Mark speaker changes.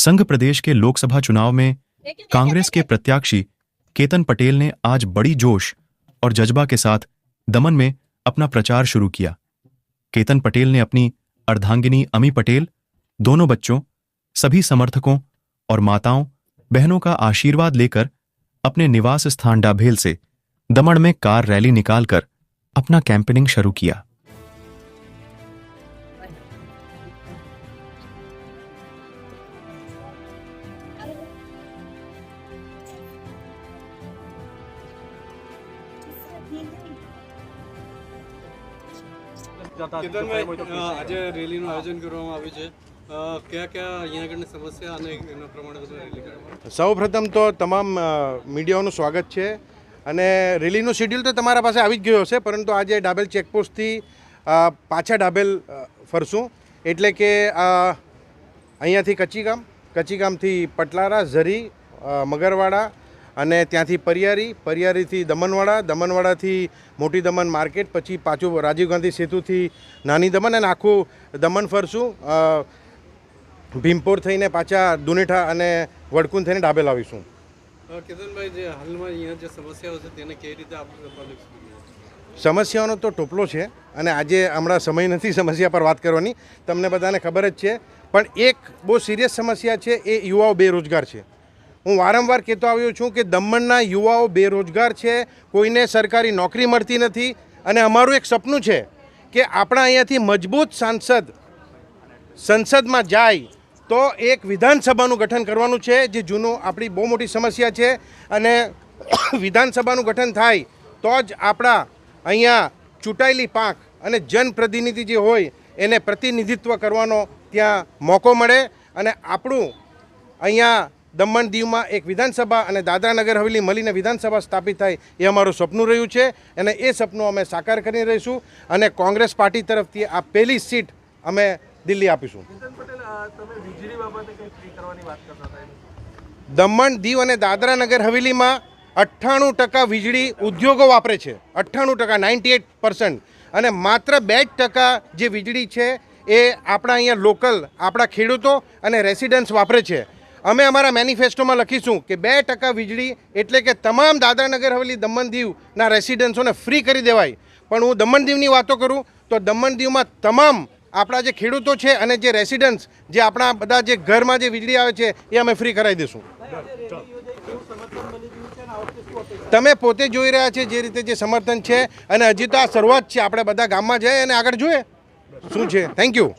Speaker 1: संघ प्रदेश के लोकसभा चुनाव में कांग्रेस के प्रत्याशी केतन पटेल ने आज बड़ी जोश और जज्बा के साथ दमन में अपना प्रचार शुरू किया। केतन पटेल ने अपनी अर्धांगिनी अमी पटेल, दोनों बच्चों, सभी समर्थकों और माताओं बहनों का आशीर्वाद लेकर अपने निवास स्थान डाभेल से दमन में कार रैली निकालकर अपना कैंपेनिंग शुरू किया।
Speaker 2: આજે રેલીનું આયોજન કરવામાં આવ્યું છે, કયા કયા અહીંયા આગળની સમસ્યા અને એના પ્રમાણે બધું રેલી કરવામાં?
Speaker 3: સૌપ્રથમ તો તમામ મીડિયાઓનું સ્વાગત છે અને રેલીનું શેડ્યુલ તો તમારા પાસે આવી જ ગયો હશે, પરંતુ આજે ડાભેલ ચેકપોસ્ટથી પાછા ડાભેલ ફરશું, એટલે કે અહીંયાથી કચ્ચીગામથી પટલારા, ઝરી, મગરવાડા અને ત્યાંથી પરિયારીથી દમણવાડાથી મોટી દમણ માર્કેટ, પછી પાછું રાજીવ ગાંધી સેતુથી નાની દમણ અને આખું દમણ ફરશું, ભીમપોર થઈને પાછા દુનેઠા અને વડકુન થઈને ડાભેલ આવીશું.
Speaker 2: કેતનભાઈ, જે હાલમાં અહીંયા જે સમસ્યાઓ છે તેને કઈ રીતે આપણે
Speaker 3: સમસ્યાઓનો તો ટોપલો છે અને આજે હમણાં સમય નથી સમસ્યા પર વાત કરવાની, તમને બધાને ખબર જ છે, પણ એક બહુ સિરિયસ સમસ્યા છે, એ યુવાઓ બેરોજગાર છે. હું વારંવાર કહેતો આવ્યો છું કે દમણના યુવાઓ બેરોજગાર છે, કોઈને સરકારી નોકરી મળતી નથી અને અમારું એક સપનું છે કે આપણા અહીંયાથી મજબૂત સાંસદ સંસદમાં જાય તો એક વિધાનસભાનું ગઠન કરવાનું છે, જે જૂનું આપણી બહુ મોટી સમસ્યા છે, અને વિધાનસભાનું ગઠન થાય તો જ આપણા અહીંયા ચૂંટાયેલી પાંખ અને જનપ્રતિનિધિ જે હોય એને પ્રતિનિધિત્વ કરવાનો ત્યાં મોકો મળે અને આપણું અહીંયા દમણ દીવમાં એક વિધાનસભા અને દાદરા નગર હવેલી મળીને વિધાનસભા સ્થાપિત થાય એ અમારું સપનું રહ્યું છે અને એ સપનું અમે સાકાર કરી રહીશું અને કોંગ્રેસ પાર્ટી તરફથી આ પહેલી સીટ અમે દિલ્હી આપીશું. દમણ દીવ અને દાદરા નગર હવેલીમાં 98% વીજળી ઉદ્યોગો વાપરે છે, 98%, 98%, અને માત્ર 2% જે વીજળી છે એ આપણા અહીંયા લોકલ આપણા ખેડૂતો અને રેસિડન્ટ્સ વાપરે છે. અમે અમારા મેનિફેસ્ટોમાં લખીશું કે 2% વીજળી એટલે કે તમામ દાદરા નગર હવેલી દમણ દીવના રેસિડન્ટ્સોને ફ્રી કરી દેવાય. પણ હું દમણ દીવની વાતો કરું તો દમણ દીવમાં તમામ આપણા જે ખેડૂતો છે અને જે રેસિડન્ટ્સ જે આપણા બધા જે ઘરમાં જે વીજળી આવે છે એ અમે ફ્રી કરાવી દઈશું. તમે પોતે જોઈ રહ્યા છે જે રીતે જે સમર્થન છે, અને હજી તો આ શરૂઆત છે, આપણે બધા ગામમાં જઈએ અને આગળ જોઈએ શું છે. Thank you.